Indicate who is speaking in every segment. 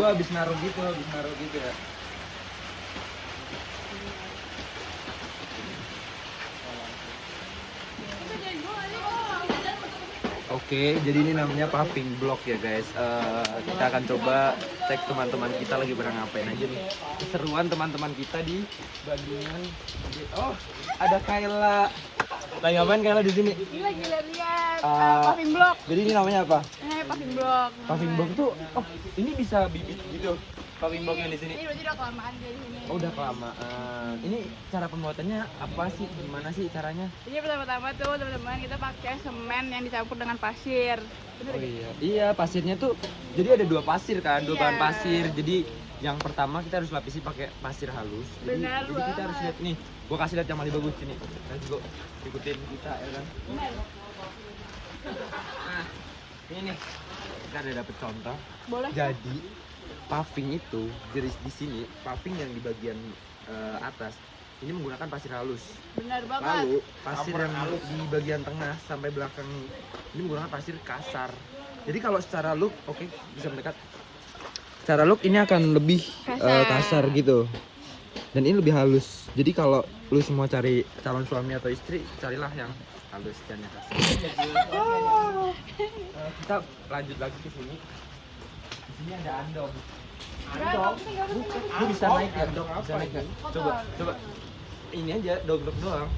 Speaker 1: Gua habis naruh gitu ya. Oke, jadi ini namanya paving block ya guys. Kita akan coba cek teman-teman kita lagi pada ngapain aja nih. Keseruan teman-teman kita di Bandungan. Oh, ada Kayla. Lagi ngapain Kayla di sini?
Speaker 2: Ini lagi lihat paving block.
Speaker 1: Jadi ini namanya apa?
Speaker 2: Paving block.
Speaker 1: Paving block tuh, oh ini bisa bibit gitu. Paving block yang di sini.
Speaker 2: Ini berarti udah kelamaan di sini.
Speaker 1: Oh, udah kelamaan. Ini cara pembuatannya apa sih? Gimana sih caranya?
Speaker 2: Jadi pertama-tama tuh teman-teman kita pakai semen yang dicampur dengan pasir. Bener
Speaker 1: Oh
Speaker 2: gak?
Speaker 1: iya. Iya, pasirnya tuh jadi ada dua pasir kan, dua
Speaker 2: Iya.
Speaker 1: bahan pasir. Jadi yang pertama kita harus lapisi pakai pasir halus.
Speaker 2: Benar
Speaker 1: jadi kita harus
Speaker 2: banget.
Speaker 1: lihat nih. Gua kasih lihat yang paling bagus sini. Let's go. Ikutin kita ya kan.
Speaker 2: Bener.
Speaker 1: Nah, ini nih. Kita ada dapet contoh.
Speaker 2: Boleh.
Speaker 1: Jadi paving itu di sini, paving yang di bagian atas ini menggunakan pasir halus.
Speaker 2: Bener banget.
Speaker 1: Lalu pasir yang di bagian tengah sampai belakang ini menggunakan pasir kasar. Jadi kalau secara look, oke, bisa mendekat. Secara look ini akan lebih kasar gitu. Dan ini lebih halus. Jadi kalau lu semua cari calon suami atau istri, carilah yang halus dan yang kasar. Kita lanjut lagi ke sini. Di sini ada andong. Andong. Lu bisa naik ya? Bisa naik nggak? Coba. Ini aja dog doang.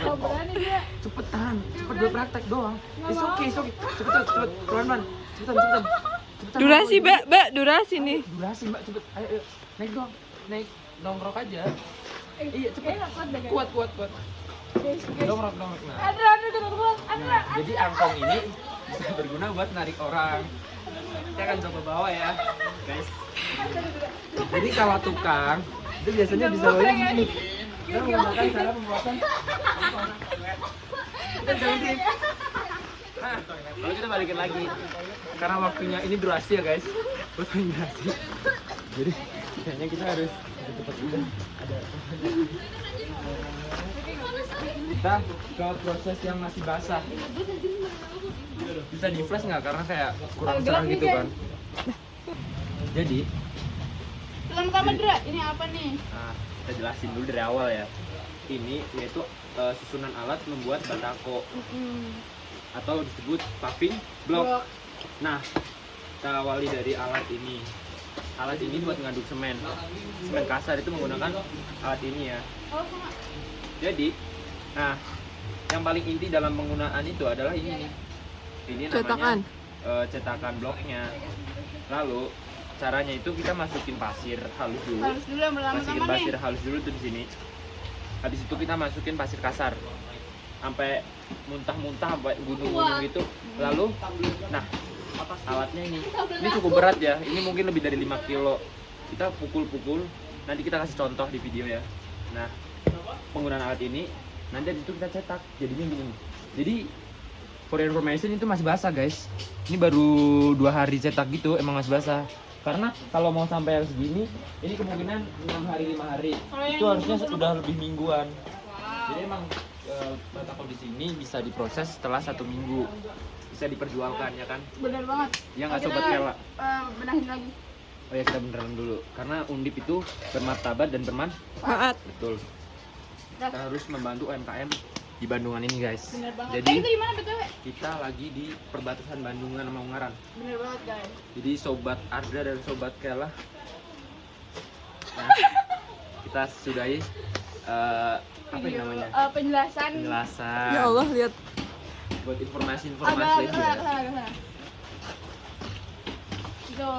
Speaker 2: Oh, berani dia.
Speaker 1: Cepetan, cepet gue praktek doang. It's okay. Cepet, pelan-pelan. Cepetan.
Speaker 3: Durasi, Mbak, durasi nih.
Speaker 1: Durasi, Mbak, cepet. Ayo. Naik doang. Naik dongrok aja. Iya, cepet. Kuat.
Speaker 2: Guys.
Speaker 1: Dongrok. Nah.
Speaker 2: Andra,
Speaker 1: Nah, jadi angkong ini bisa berguna buat narik orang. Kita akan coba bawa ya, guys. Jadi kalau tukang itu biasanya bisa bawa gini. Kita menggunakan cara pembuatan. Kita ganti. Nah, lalu kita balikin lagi. Karena waktunya ini durasi ya guys. Butuh durasi. Jadi kayaknya kita harus cepat udah ada. Kita ke proses yang masih basah. Bisa di flash nggak? Karena kayak kurang cerah gitu kan. Jadi
Speaker 2: Pertama Dra, ini apa nih?
Speaker 1: nah, kita jelasin dulu dari awal ya. Ini yaitu susunan alat membuat batako atau disebut paving block. Nah, kita awali dari alat ini. Alat ini buat ngaduk semen. Semen kasar itu menggunakan alat ini ya.
Speaker 2: Oh, sama.
Speaker 1: Jadi, nah, yang paling inti dalam penggunaan itu adalah ini nih. Ini namanya cetakan bloknya. Lalu caranya itu kita masukin pasir halus dulu.
Speaker 2: Harus dulu yang
Speaker 1: Masukin
Speaker 2: pertama-tama nih.
Speaker 1: pasir halus dulu tuh di sini. Habis itu kita masukin pasir kasar. Sampai muntah-muntah sampai gunung-gunung gitu. Lalu nah, alatnya ini cukup berat ya. Ini mungkin lebih dari 5 kilo. Kita pukul-pukul. Nanti kita kasih contoh di video ya. Nah, penggunaan alat ini nanti habis itu kita cetak. Jadinya gini. Jadi for information itu masih basah guys. Ini baru 2 hari cetak gitu, emang masih basah. Karena kalau mau sampai yang segini, ini kemungkinan 6 hari 5 hari. Itu harusnya sudah lebih mingguan. Jadi emang batako di sini bisa diproses setelah 1 minggu. Bisa diperjualkan ya kan?
Speaker 2: Bener banget.
Speaker 1: Ya nggak sobat Kela?
Speaker 2: Benahin lagi.
Speaker 1: Oh ya, kita beneran dulu. Karena Undip itu bermartabat dan
Speaker 3: Maat.
Speaker 1: betul. Kita harus membantu UMKM di Bandungan ini guys.
Speaker 2: Bener banget.
Speaker 1: Jadi
Speaker 2: Itu gimana betul?
Speaker 1: kita lagi di perbatasan Bandungan sama Ungaran.
Speaker 2: Bener banget guys.
Speaker 1: Jadi sobat Arda dan sobat Kela, nah, kita sudahi apa yang namanya
Speaker 2: Penjelasan.
Speaker 1: penjelasan
Speaker 3: Ya Allah, lihat.
Speaker 1: buat
Speaker 2: Agak
Speaker 1: informasi aja.
Speaker 2: sana. Gitu.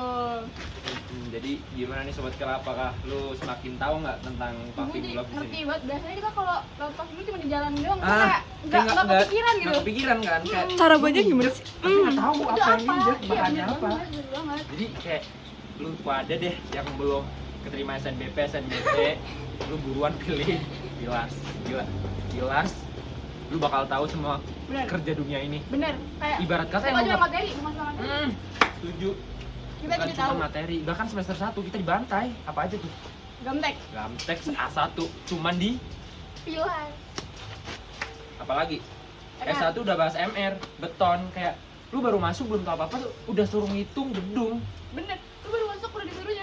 Speaker 1: Jadi gimana nih sobat Kela, apakah lu semakin tahu nggak tentang paving block di
Speaker 2: Ngerti
Speaker 1: sini?
Speaker 2: banget. Biasanya kita kalau lewat paving block cuma di jalan doang,
Speaker 1: Kayak
Speaker 2: nggak kepikiran gitu.
Speaker 1: nggak kepikiran kan, kayak
Speaker 3: Cara banyak gimana sih?
Speaker 1: tapi nggak tahu
Speaker 2: Itu
Speaker 1: apa yang diinjak,
Speaker 2: Iya,
Speaker 1: bahannya
Speaker 2: bener
Speaker 1: apa.
Speaker 2: banget, bener banget.
Speaker 1: Jadi kayak lu pada deh yang belum keterima SNBP, SNBT, lu buruan pilih Gilas. Lu bakal tahu semua
Speaker 2: Bener.
Speaker 1: kerja dunia ini.
Speaker 2: Bener. Kayak
Speaker 1: Ibarat kata
Speaker 2: bukan
Speaker 1: yang
Speaker 2: cuma
Speaker 1: mau
Speaker 2: materi, bukan cuma materi.
Speaker 1: setuju.
Speaker 2: Kita
Speaker 1: Bukan
Speaker 2: jadi
Speaker 1: cuma
Speaker 2: tahu.
Speaker 1: materi, bahkan semester 1 kita dibantai. Apa aja tuh?
Speaker 2: Gamtek.
Speaker 1: Gamtek A1 cuman di
Speaker 2: Pilar.
Speaker 1: apalagi S1 udah bahas MR, beton, kayak lu baru masuk belum tahu apa-apa tuh udah suruh ngitung gedung.
Speaker 2: Bener. Lu baru masuk udah disuruh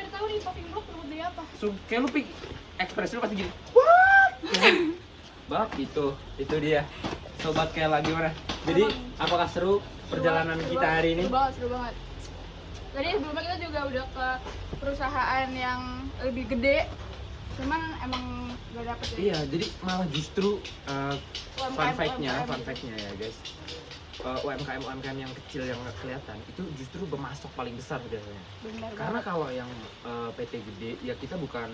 Speaker 1: kayak lu pik ekspresi lu pasti gini. What? Bab itu dia. Sobat kayak lagi mana? Jadi apakah seru perjalanan kita hari ini?
Speaker 2: Seru banget. Tadi sebelumnya kita juga udah ke perusahaan yang lebih gede, cuman emang gak dapet ya.
Speaker 1: Iya, jadi malah justru fun fact-nya
Speaker 2: UMKM.
Speaker 1: ya guys. UMKM yang kecil yang nggak kelihatan itu justru bermasuk paling besar biasanya.
Speaker 2: Bener
Speaker 1: Karena
Speaker 2: banget.
Speaker 1: kalau yang PT gede ya kita bukan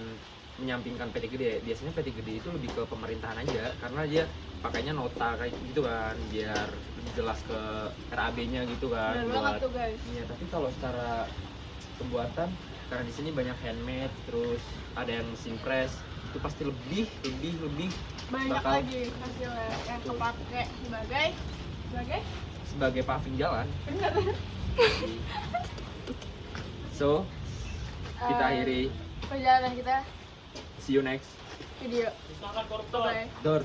Speaker 1: menyampingkan PT gede, biasanya PT gede itu lebih ke pemerintahan aja karena dia pakainya nota kayak gitu kan biar lebih jelas ke RAB-nya gitu kan.
Speaker 2: Bener banget tuh guys.
Speaker 1: Iya, tapi kalau secara pembuatan karena di sini banyak handmade terus ada yang mesin press itu pasti lebih
Speaker 2: Banyak
Speaker 1: bakal-
Speaker 2: lagi hasilnya yang kepake
Speaker 1: sebagai paving jalan.
Speaker 2: bener.
Speaker 1: So, kita akhiri.
Speaker 2: Perjalanan kita
Speaker 1: See you next
Speaker 2: video. Bye.
Speaker 1: door.